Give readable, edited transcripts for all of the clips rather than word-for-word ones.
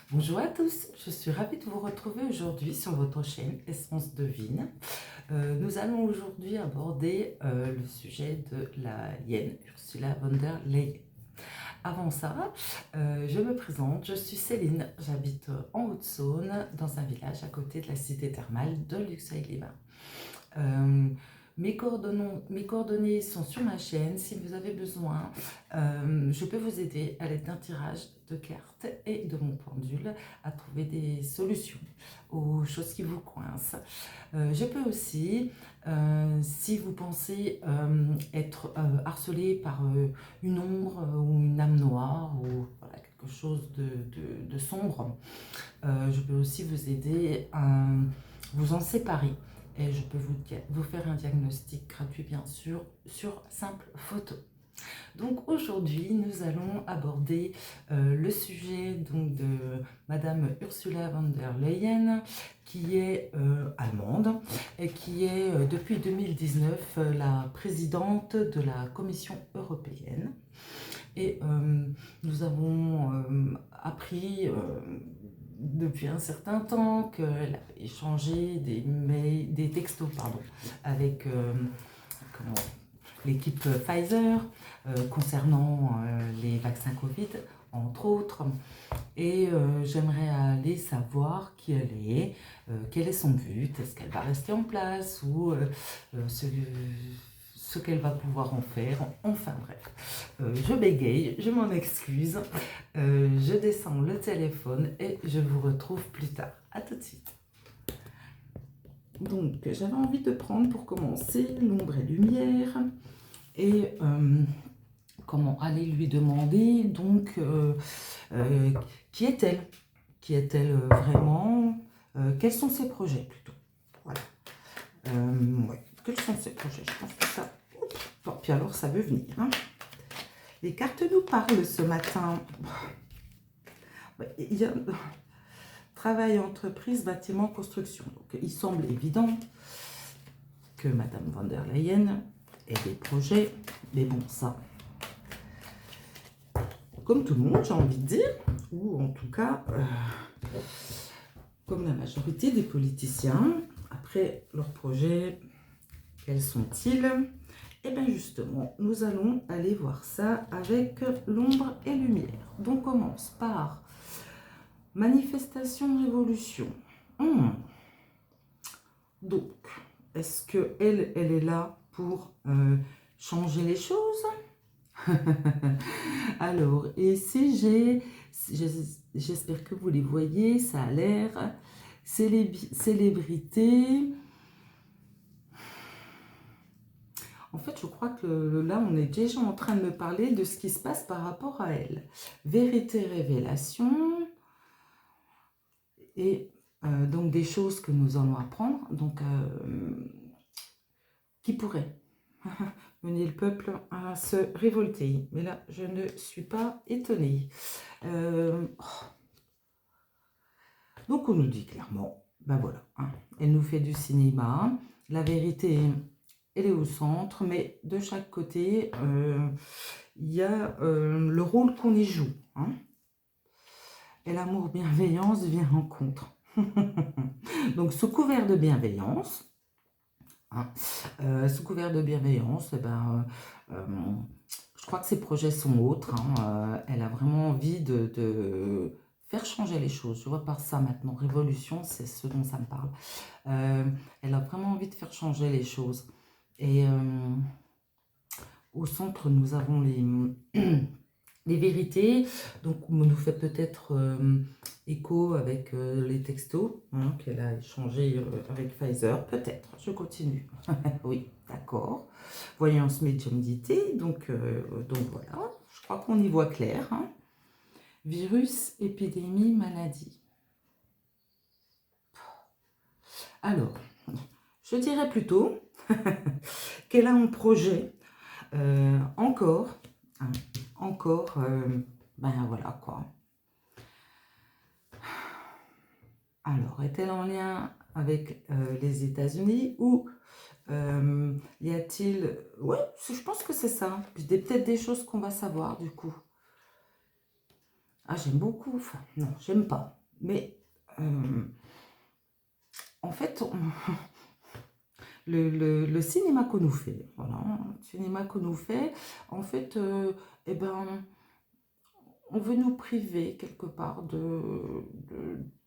Bonjour à tous, je suis ravie de vous retrouver aujourd'hui sur votre chaîne Essence Devine. Nous allons aujourd'hui aborder le sujet de la hyène Ursula von der Leyen. Avant ça, je me présente, je suis Céline, j'habite en Haute-Saône, dans un village à côté de la cité thermale de Luxeuil-les-Bains. Mes coordonnées sont sur ma chaîne. Si vous avez besoin, je peux vous aider à l'aide d'un tirage de cartes et de mon pendule à trouver des solutions aux choses qui vous coincent. Je peux aussi, si vous pensez être harcelé par une ombre ou une âme noire ou voilà, quelque chose de sombre, je peux aussi vous aider à vous en séparer. Et je peux vous faire un diagnostic gratuit, bien sûr, sur simple photo. Donc aujourd'hui, nous allons aborder le sujet donc, de Madame Ursula von der Leyen, qui est allemande et qui est depuis 2019 la présidente de la Commission européenne. Et nous avons appris depuis un certain temps qu'elle a échangé des textos avec l'équipe Pfizer concernant les vaccins Covid, entre autres. Et j'aimerais aller savoir qui elle est, quel est son but, est-ce qu'elle va rester en place ou ce qu'elle va pouvoir en faire. Enfin bref, je bégaye, je m'en excuse, je descends le téléphone et je vous retrouve plus tard. À tout de suite. Donc j'avais envie de prendre pour commencer l'ombre et lumière et comment aller lui demander donc qui est-elle, vraiment, quels sont ses projets plutôt, voilà. Ouais. Quels sont ses projets? Je pense que ça... Bon, puis alors, ça veut venir. Hein. Les cartes nous parlent ce matin. Il y a travail, entreprise, bâtiment, construction. Donc, il semble évident que Madame von der Leyen ait des projets. Mais bon, ça, comme tout le monde, j'ai envie de dire, ou en tout cas, comme la majorité des politiciens, après leurs projets... Quels sont-ils? Et bien justement, nous allons aller voir ça avec l'ombre et lumière. Donc on commence par manifestation, révolution. Donc, est-ce qu'elle est là pour changer les choses? Alors, et si j'espère que vous les voyez, ça a l'air célébrité. En fait, je crois que là, on est déjà en train de me parler de ce qui se passe par rapport à elle. Vérité, révélation. Et donc, des choses que nous allons apprendre. Donc, qui pourrait mener le peuple à se révolter. Mais là, je ne suis pas étonnée. Donc, on nous dit clairement, ben voilà, hein, elle nous fait du cinéma. La vérité... Elle est au centre, mais de chaque côté, il y a le rôle qu'on y joue. Hein. Et l'amour, bienveillance vient en contre. Donc, sous couvert de bienveillance, hein, je crois que ses projets sont autres. Hein, elle a vraiment envie de faire changer les choses. Je vois par ça maintenant, révolution, c'est ce dont ça me parle. Elle a vraiment envie de faire changer les choses. Et au centre, nous avons les vérités. Donc, on nous fait peut-être écho avec les textos hein, qu'elle a échangés avec Pfizer. Peut-être, je continue. Oui, d'accord. Voyance, médiumnité. Donc voilà, je crois qu'on y voit clair. Hein. Virus, épidémie, maladie. Alors, je dirais plutôt qu'elle a un projet encore, hein, ben voilà quoi. Alors, est-elle en lien avec les États-Unis ou y a-t-il... Ouais, je pense que c'est ça. Peut-être des choses qu'on va savoir du coup. Ah, j'aime beaucoup. Enfin, non, j'aime pas. Mais en fait, le cinéma qu'on nous fait, voilà, le cinéma qu'on nous fait, en fait, eh ben, on veut nous priver quelque part de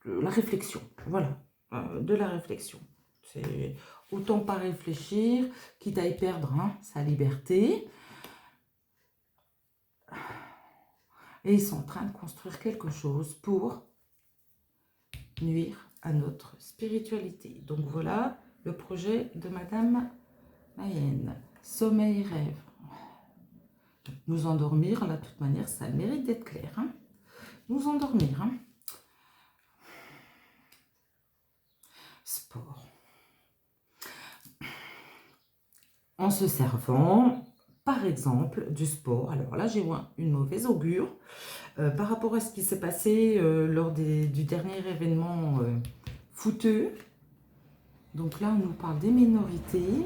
la réflexion, voilà, de la réflexion. C'est autant pas réfléchir, quitte à y perdre hein, sa liberté. Et ils sont en train de construire quelque chose pour nuire à notre spiritualité. Donc voilà le projet de Madame Mayenne. Sommeil, rêve. Nous endormir, là, de toute manière, ça mérite d'être clair. Hein. Nous endormir. Hein. Sport. En se servant, par exemple, du sport. Alors là, j'ai une mauvaise augure par rapport à ce qui s'est passé lors du dernier événement footeux. Donc là, on nous parle des minorités.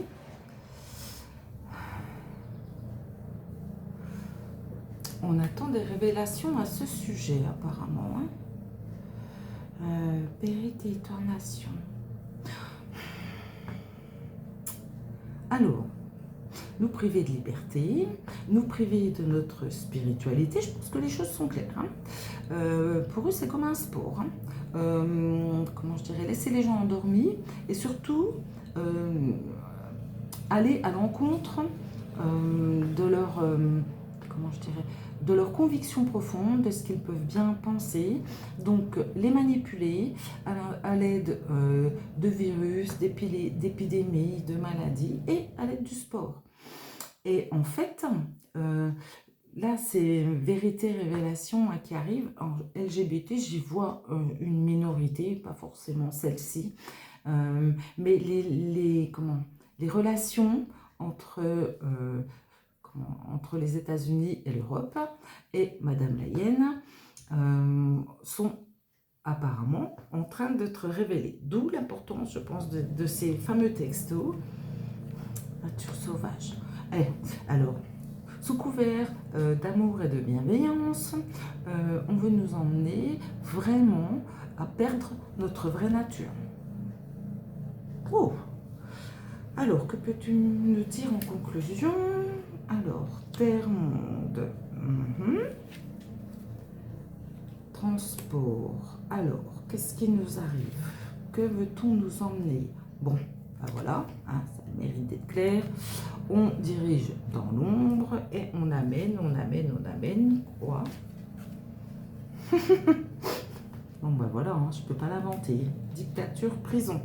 On attend des révélations à ce sujet, apparemment. Hein. Périté-nation. Alors, nous priver de liberté, nous priver de notre spiritualité, je pense que les choses sont claires. Hein. Pour eux, c'est comme un sport. Hein. Comment je dirais, laisser les gens endormis et surtout aller à l'encontre de leur... comment je dirais, de leurs convictions profondes, de ce qu'ils peuvent bien penser, donc les manipuler à l'aide de virus, d'épidémies, de maladies et à l'aide du sport. Et en fait, là c'est vérité, révélation hein, qui arrive. En LGBT, j'y vois une minorité, pas forcément celle-ci, mais les relations entre les États-Unis et l'Europe, et Madame Mayenne sont apparemment en train d'être révélées. D'où l'importance, je pense, de ces fameux textos. Nature sauvage. Alors, sous couvert d'amour et de bienveillance, on veut nous emmener vraiment à perdre notre vraie nature. Oh! Alors, que peux-tu nous dire en conclusion? Alors, terre, monde. Transport. Alors, qu'est-ce qui nous arrive? Que veut-on nous emmener? Bon, ben voilà, hein, ça mérite d'être clair. On dirige dans l'ombre et on amène quoi? Bon, ben voilà, hein, je ne peux pas l'inventer. Dictature, prison.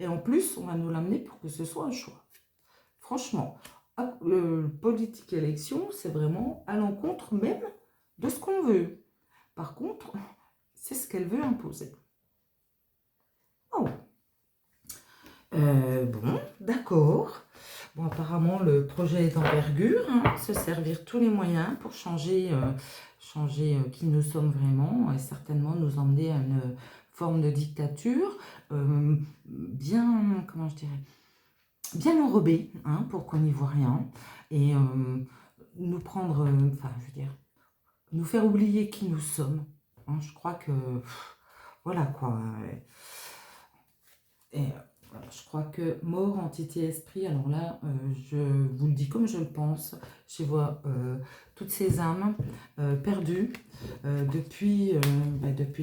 Et en plus, on va nous l'amener pour que ce soit un choix. Franchement, politique élection, c'est vraiment à l'encontre même de ce qu'on veut. Par contre, c'est ce qu'elle veut imposer. Oh. Bon, d'accord. Bon, apparemment, le projet est d'envergure, hein, se servir tous les moyens pour changer qui nous sommes vraiment et certainement nous emmener à une forme de dictature bien, comment je dirais, bien enrobée, hein, pour qu'on n'y voit rien, et nous prendre, enfin, je veux dire, nous faire oublier qui nous sommes. Hein, je crois que, voilà quoi. Et je crois que mort, entité, esprit, alors là, je vous le dis comme je le pense, je vois toutes ces âmes perdues depuis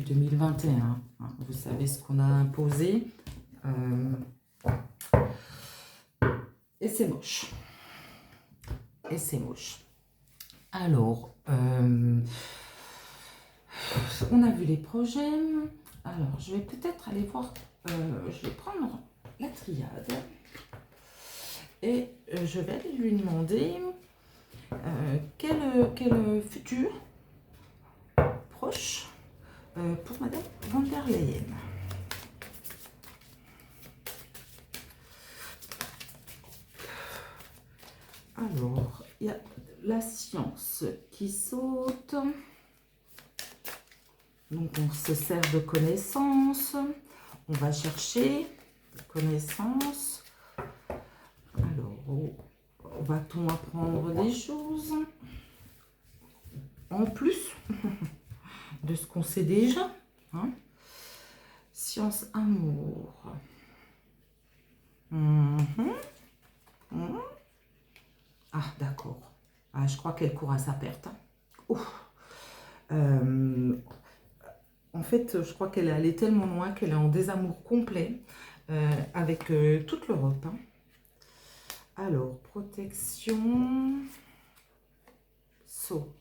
2021. Hein. Vous savez ce qu'on a imposé. Et c'est moche. Et c'est moche. Alors, on a vu les projets. Alors, je vais peut-être aller voir, je vais prendre la triade et je vais aller lui demander quel futur proche pour Madame von der Leyen. Alors, il y a la science qui saute. Donc, on se sert de connaissances. On va chercher connaissances. Alors, va-t-on apprendre des choses? en plus de ce qu'on sait déjà. Hein. Science, amour. Ah, d'accord. Ah, je crois qu'elle court à sa perte. En fait, je crois qu'elle est allée tellement loin qu'elle est en désamour complet avec toute l'Europe. Hein. Alors, protection. Saut.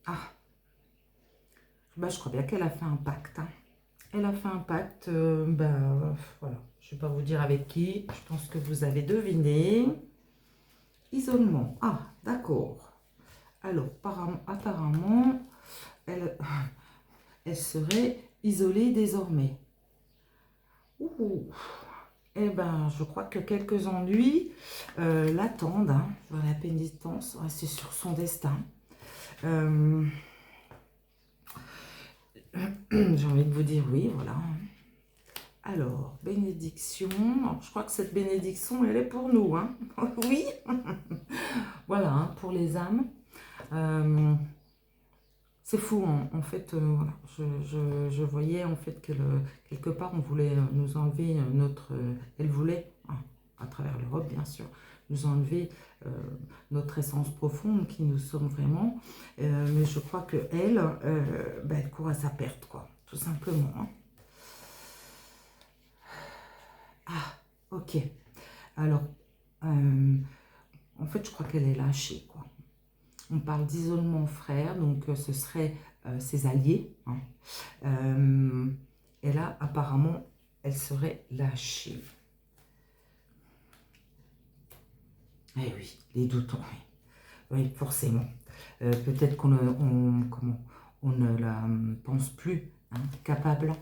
Ah. Bah, je crois bien qu'elle a fait un pacte. Hein. Elle a fait un pacte. Voilà. Je ne vais pas vous dire avec qui. Je pense que vous avez deviné. Isolement. Ah, d'accord. Alors, apparemment, elle serait isolée désormais. Ouh. Eh ben, je crois que quelques ennuis l'attendent. Hein. Voilà, la pénitence, ouais, c'est sur son destin. J'ai envie de vous dire oui, voilà. Alors, bénédiction. Alors, je crois que cette bénédiction, elle est pour nous. Hein. Oui. Voilà, hein, pour les âmes. C'est fou, hein. En fait, voilà. Je voyais en fait que quelque part, on voulait nous enlever notre... elle voulait, hein, à travers l'Europe, bien sûr, nous enlever notre essence profonde qui nous sommes vraiment. Mais je crois qu'elle, elle court à sa perte, quoi, tout simplement. Hein. Ah, ok. Alors, en fait, je crois qu'elle est lâchée, quoi. On parle d'isolement frère, donc ce serait ses alliés. Hein. Et là, apparemment, elle serait lâchée. Eh oui, les doutes, oui. Oui, forcément. Peut-être qu'on on ne la pense plus hein, capable,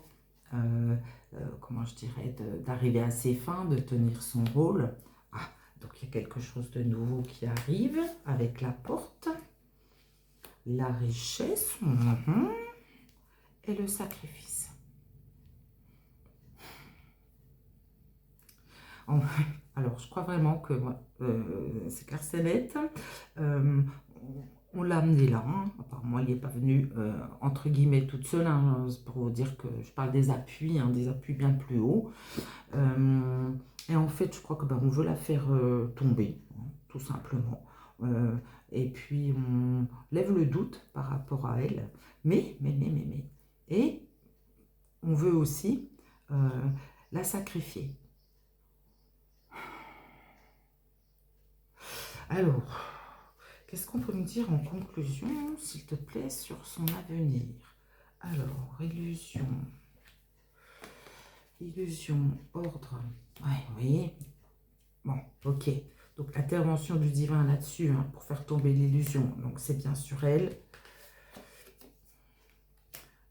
comment je dirais, d'arriver à ses fins, de tenir son rôle. Ah, donc il y a quelque chose de nouveau qui arrive avec la porte, la richesse et le sacrifice. Alors, je crois vraiment que c'est clair, c'est net. On l'a amenée là. Hein. Apparemment, elle n'est pas venue, entre guillemets, toute seule. Hein, pour vous dire que je parle des appuis bien plus hauts. Et en fait, je crois que on veut la faire tomber, hein, tout simplement. Et puis, on lève le doute par rapport à elle. Mais. Et on veut aussi la sacrifier. Alors, qu'est-ce qu'on peut nous dire en conclusion, s'il te plaît, sur son avenir? Alors, illusion, ordre. Ouais, oui. Bon, ok. Donc, intervention du divin là-dessus, hein, pour faire tomber l'illusion. Donc, c'est bien sur elle.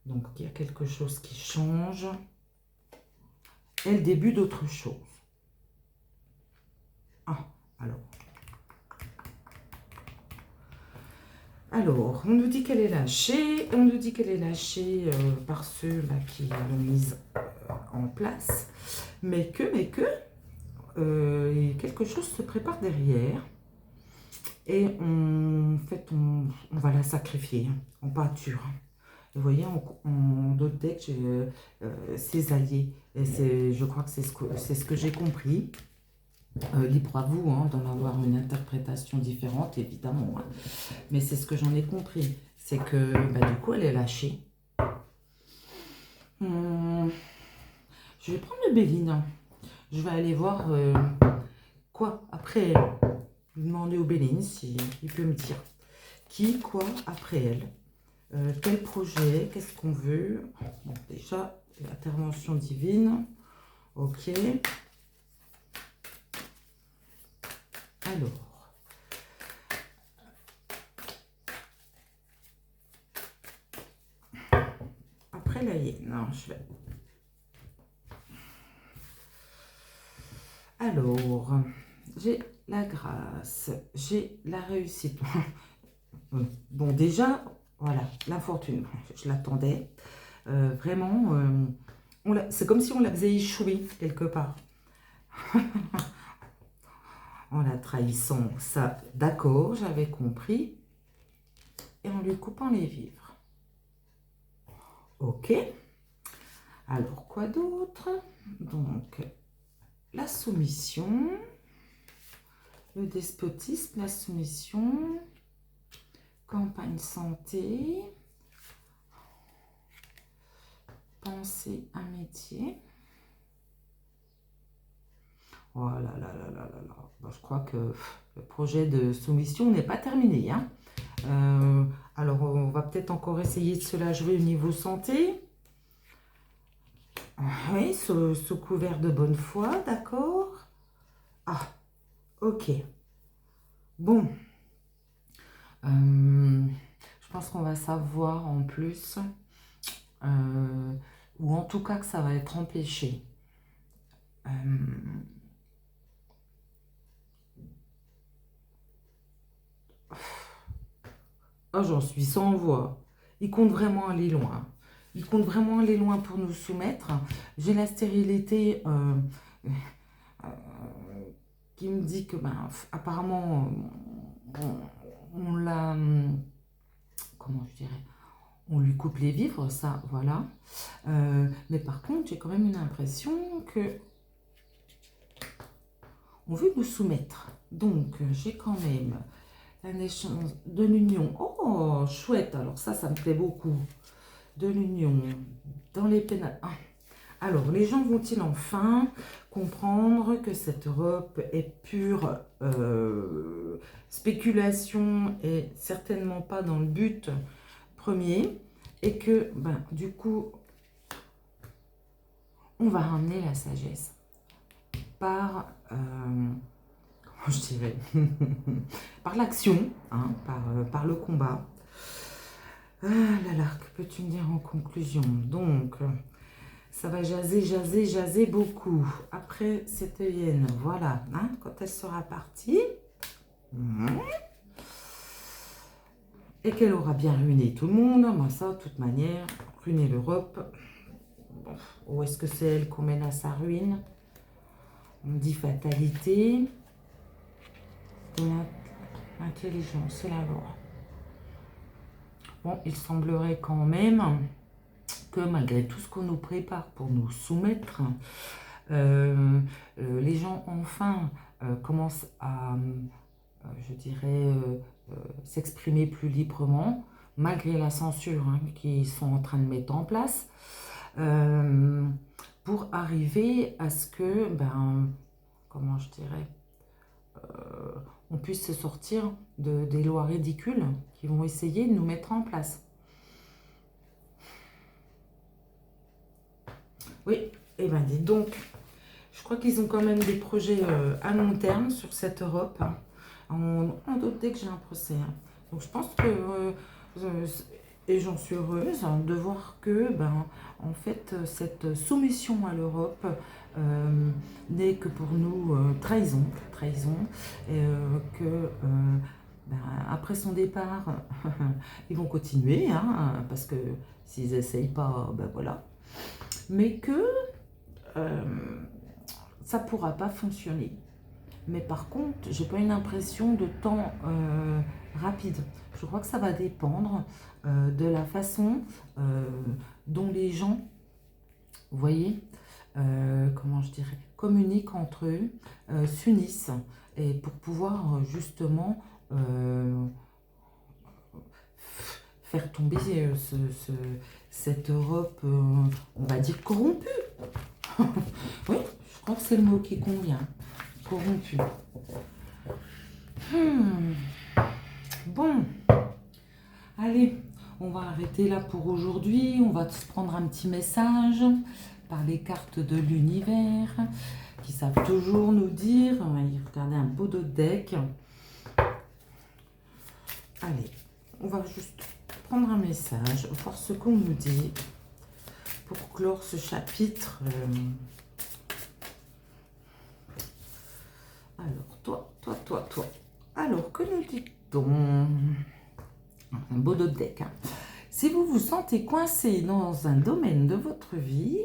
Donc, il y a quelque chose qui change. Et le début d'autre chose. Ah, alors, on nous dit qu'elle est lâchée. On nous dit qu'elle est lâchée par ceux-là qui l'ont mise en place. Mais que, quelque chose se prépare derrière. Et en fait, on va la sacrifier en pâture. Vous voyez, en d'autres decks, j'ai ses alliés. Et je crois que c'est ce que j'ai compris. Libre à vous hein, d'en avoir une interprétation différente, évidemment. Hein. Mais c'est ce que j'en ai compris. C'est que, du coup, elle est lâchée. Je vais prendre le Béline. Je vais aller voir quoi après elle. Demander au Béline s'il peut me dire qui, quoi après elle. Quel projet, qu'est-ce qu'on veut. Bon, déjà, l'intervention divine. Ok. Alors. Après la hyène, non, je vais... Alors, j'ai la grâce, j'ai la réussite. Bon, déjà, voilà, la fortune, je l'attendais. Vraiment, c'est comme si on la faisait échouer quelque part. En la trahissant, ça, d'accord, j'avais compris. et en lui coupant les vivres. Ok. Alors, quoi d'autre? Donc, la soumission, le despotisme, la soumission, campagne santé, penser un métier. Oh là là là là là là. Bon, je crois que le projet de soumission n'est pas terminé, hein. Alors, on va peut-être encore essayer de se la jouer au niveau santé. Oui, sous couvert de bonne foi, d'accord. Ah, ok. Bon. Je pense qu'on va savoir en plus, ou en tout cas que ça va être empêché. Oh, j'en suis sans voix. Il compte vraiment aller loin. Il compte vraiment aller loin pour nous soumettre. J'ai la stérilité qui me dit que, ben, apparemment, on l'a... Comment je dirais? On lui coupe les vivres, ça, voilà. Mais par contre, j'ai quand même une impression que on veut nous soumettre. Donc, j'ai quand même un échange de l'union. Oh, chouette. Alors ça me plaît beaucoup. De l'union dans les pénales. Alors, les gens vont-ils enfin comprendre que cette Europe est pure spéculation et certainement pas dans le but premier, et que, ben, du coup, on va ramener la sagesse par, comment je dirais, par l'action, hein, par le combat. Ah là là, que peux-tu me dire en conclusion? Donc, ça va jaser, jaser, jaser beaucoup. Après cette hyène, voilà, hein, quand elle sera partie, et qu'elle aura bien ruiné tout le monde, moi ça, de toute manière, ruiner l'Europe, bon, où est-ce que c'est elle qu'on mène à sa ruine? On dit fatalité, de l'intelligence, c'est la loi. Bon, il semblerait quand même que malgré tout ce qu'on nous prépare pour nous soumettre, les gens enfin commencent à, je dirais, s'exprimer plus librement, malgré la censure, hein, qu'ils sont en train de mettre en place, pour arriver à ce que, ben, comment je dirais, on puisse se sortir des lois ridicules qui vont essayer de nous mettre en place. Oui, et bien dis donc, je crois qu'ils ont quand même des projets à long terme sur cette Europe, hein. On doute dès que j'ai un procès, hein. Donc je pense que, et j'en suis heureuse, hein, de voir que, ben, en fait, cette soumission à l'Europe n'est que pour nous trahison, et que ben, après son départ, ils vont continuer, hein, parce que s'ils n'essayent pas, ben voilà. Mais que ça ne pourra pas fonctionner. Mais par contre, j'ai pas une impression de temps rapide. Je crois que ça va dépendre de la façon dont les gens, vous voyez, comment je dirais, communiquent entre eux, s'unissent, et pour pouvoir justement faire tomber cette Europe, on va dire, corrompue. Oui, je crois que c'est le mot qui convient. Corrompu. Bon. Allez, on va arrêter là pour aujourd'hui. On va se prendre un petit message par les cartes de l'univers qui savent toujours nous dire. On va y regarder un beau dos de deck. Allez, on va juste prendre un message, voir ce qu'on nous dit pour clore ce chapitre. Alors, toi. Alors, que nous dit-on? Un beau dos de deck, hein. Si vous vous sentez coincé dans un domaine de votre vie,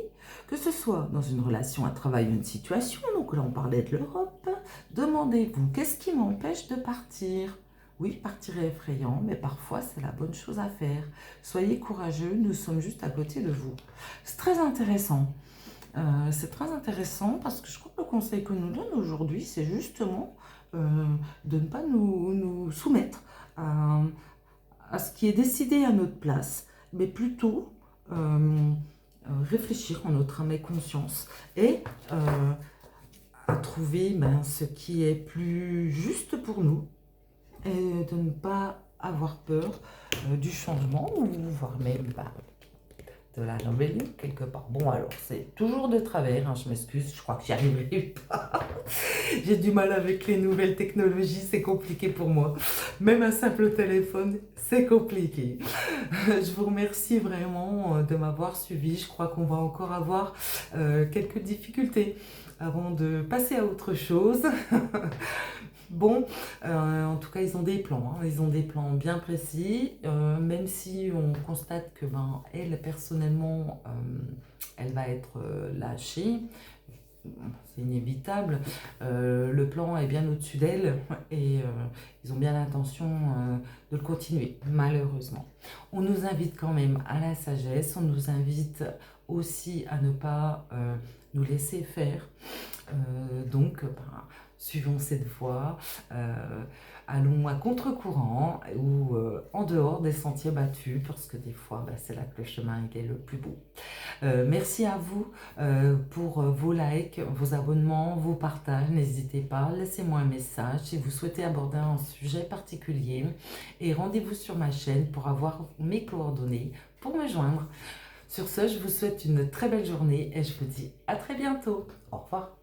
que ce soit dans une relation, un travail ou une situation, donc là on parlait de l'Europe, demandez-vous, qu'est-ce qui m'empêche de partir? Oui, il partirait effrayant, mais parfois c'est la bonne chose à faire. Soyez courageux, nous sommes juste à côté de vous. C'est très intéressant. C'est très intéressant parce que je crois que le conseil que nous donne aujourd'hui, c'est justement de ne pas nous soumettre à ce qui est décidé à notre place, mais plutôt réfléchir en notre âme et conscience et à trouver ce qui est plus juste pour nous et de ne pas avoir peur du changement ou voire même de la rébellion quelque part. Bon, alors c'est toujours de travers, hein, je m'excuse, je crois que j'y arriverai pas. J'ai du mal avec les nouvelles technologies, c'est compliqué pour moi. Même un simple téléphone, c'est compliqué. Je vous remercie vraiment de m'avoir suivi. Je crois qu'on va encore avoir quelques difficultés avant de passer à autre chose. Bon, en tout cas, ils ont des plans, hein. Ils ont des plans bien précis, même si on constate que elle, personnellement, elle va être lâchée. C'est inévitable, le plan est bien au-dessus d'elle et ils ont bien l'intention de le continuer, malheureusement. On nous invite quand même à la sagesse, on nous invite aussi à ne pas nous laisser faire. Donc, suivons cette voie, allons à contre-courant ou en dehors des sentiers battus, parce que des fois, c'est là que le chemin est le plus beau. Merci à vous pour vos likes, vos abonnements, vos partages. N'hésitez pas, laissez-moi un message si vous souhaitez aborder un sujet particulier. Et rendez-vous sur ma chaîne pour avoir mes coordonnées, pour me joindre. Sur ce, je vous souhaite une très belle journée et je vous dis à très bientôt. Au revoir.